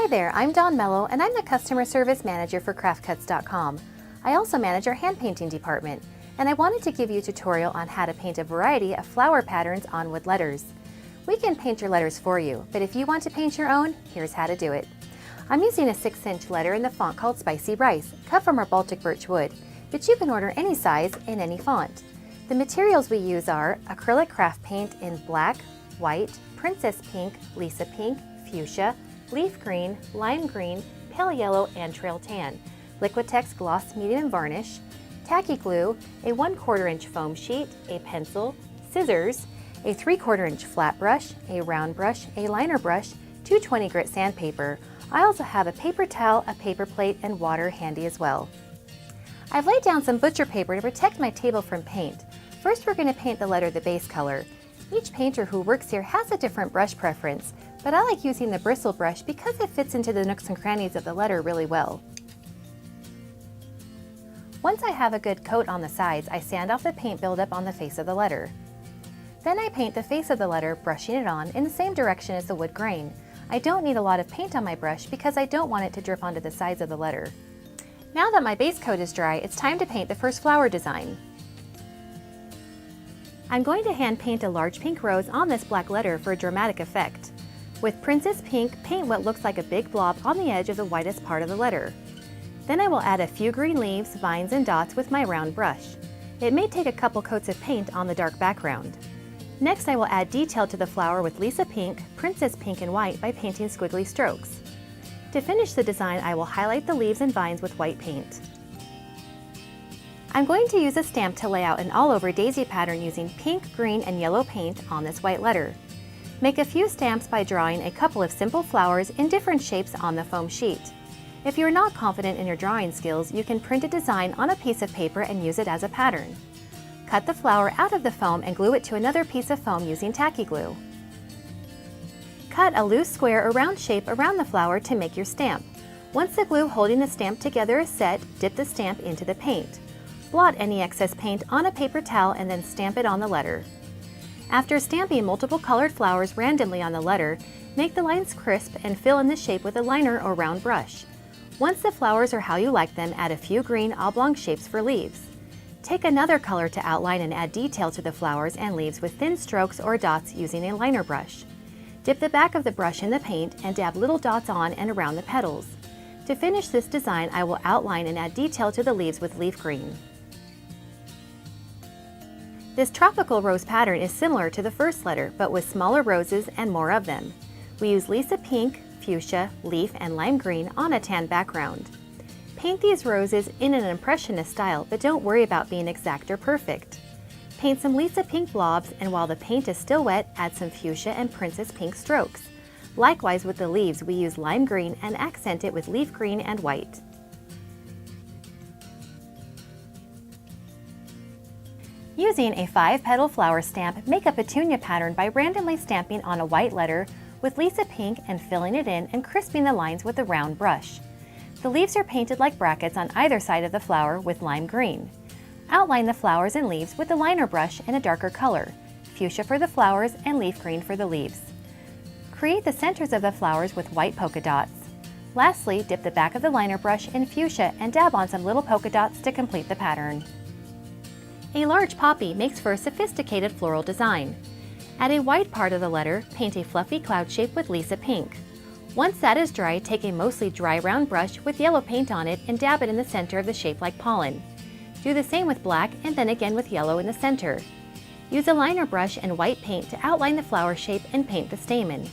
Hi there, I'm Dawn Mello and I'm the Customer Service Manager for CraftCuts.com. I also manage our hand painting department, and I wanted to give you a tutorial on how to paint a variety of flower patterns on wood letters. We can paint your letters for you, but if you want to paint your own, here's how to do it. I'm using a 6-inch letter in the font called Spicy Rice, cut from our Baltic birch wood, but you can order any size in any font. The materials we use are acrylic craft paint in black, white, princess pink, Lisa pink, fuchsia, leaf green, lime green, pale yellow, and trail tan, Liquitex gloss medium varnish, tacky glue, a 1/4 inch foam sheet, a pencil, scissors, a 3/4 inch flat brush, a round brush, a liner brush, 220 grit sandpaper. I also have a paper towel, a paper plate, and water handy as well. I've laid down some butcher paper to protect my table from paint. First, we're going to paint the letter the base color. Each painter who works here has a different brush preference, but I like using the bristle brush because it fits into the nooks and crannies of the letter really well. Once I have a good coat on the sides, I sand off the paint buildup on the face of the letter. Then I paint the face of the letter, brushing it on in the same direction as the wood grain. I don't need a lot of paint on my brush because I don't want it to drip onto the sides of the letter. Now that my base coat is dry, it's time to paint the first flower design. I'm going to hand paint a large pink rose on this black letter for a dramatic effect. With Princess Pink, paint what looks like a big blob on the edge of the whitest part of the letter. Then I will add a few green leaves, vines, and dots with my round brush. It may take a couple coats of paint on the dark background. Next, I will add detail to the flower with Lisa Pink, Princess Pink, and white by painting squiggly strokes. To finish the design, I will highlight the leaves and vines with white paint. I'm going to use a stamp to lay out an all-over daisy pattern using pink, green, and yellow paint on this white letter. Make a few stamps by drawing a couple of simple flowers in different shapes on the foam sheet. If you're not confident in your drawing skills, you can print a design on a piece of paper and use it as a pattern. Cut the flower out of the foam and glue it to another piece of foam using tacky glue. Cut a loose square or round shape around the flower to make your stamp. Once the glue holding the stamp together is set, dip the stamp into the paint. Blot any excess paint on a paper towel and then stamp it on the letter. After stamping multiple colored flowers randomly on the letter, make the lines crisp and fill in the shape with a liner or round brush. Once the flowers are how you like them, add a few green oblong shapes for leaves. Take another color to outline and add detail to the flowers and leaves with thin strokes or dots using a liner brush. Dip the back of the brush in the paint and dab little dots on and around the petals. To finish this design, I will outline and add detail to the leaves with leaf green. This tropical rose pattern is similar to the first letter, but with smaller roses and more of them. We use Lisa Pink, fuchsia, leaf, and lime green on a tan background. Paint these roses in an impressionist style, but don't worry about being exact or perfect. Paint some Lisa Pink blobs, and while the paint is still wet, add some fuchsia and Princess Pink strokes. Likewise with the leaves, we use lime green and accent it with leaf green and white. Using a 5-petal flower stamp, make a petunia pattern by randomly stamping on a white letter with Lisa Pink and filling it in and crisping the lines with a round brush. The leaves are painted like brackets on either side of the flower with lime green. Outline the flowers and leaves with a liner brush in a darker color, fuchsia for the flowers and leaf green for the leaves. Create the centers of the flowers with white polka dots. Lastly, dip the back of the liner brush in fuchsia and dab on some little polka dots to complete the pattern. A large poppy makes for a sophisticated floral design. At a white part of the letter, paint a fluffy cloud shape with Lisa Pink. Once that is dry, take a mostly dry round brush with yellow paint on it and dab it in the center of the shape like pollen. Do the same with black and then again with yellow in the center. Use a liner brush and white paint to outline the flower shape and paint the stamen.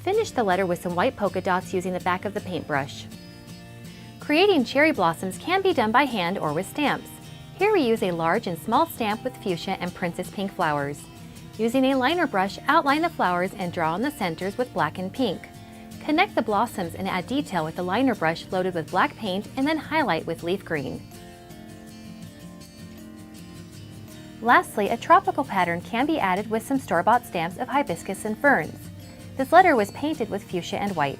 Finish the letter with some white polka dots using the back of the paintbrush. Creating cherry blossoms can be done by hand or with stamps. Here we use a large and small stamp with fuchsia and Princess Pink flowers. Using a liner brush, outline the flowers and draw on the centers with black and pink. Connect the blossoms and add detail with the liner brush loaded with black paint and then highlight with leaf green. Lastly, a tropical pattern can be added with some store-bought stamps of hibiscus and ferns. This letter was painted with fuchsia and white.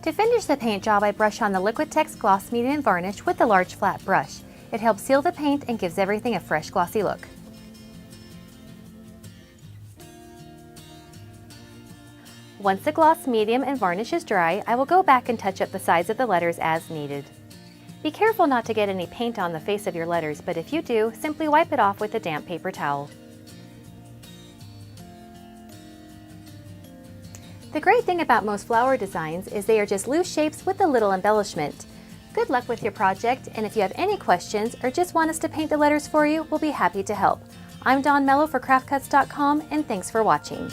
To finish the paint job, I brush on the Liquitex gloss medium varnish with the large flat brush. It helps seal the paint and gives everything a fresh glossy look. Once the gloss medium and varnish is dry, I will go back and touch up the sides of the letters as needed. Be careful not to get any paint on the face of your letters, but if you do, simply wipe it off with a damp paper towel. The great thing about most flower designs is they are just loose shapes with a little embellishment. Good luck with your project, and if you have any questions or just want us to paint the letters for you, we'll be happy to help. I'm Dawn Mello for craftcuts.com, and thanks for watching.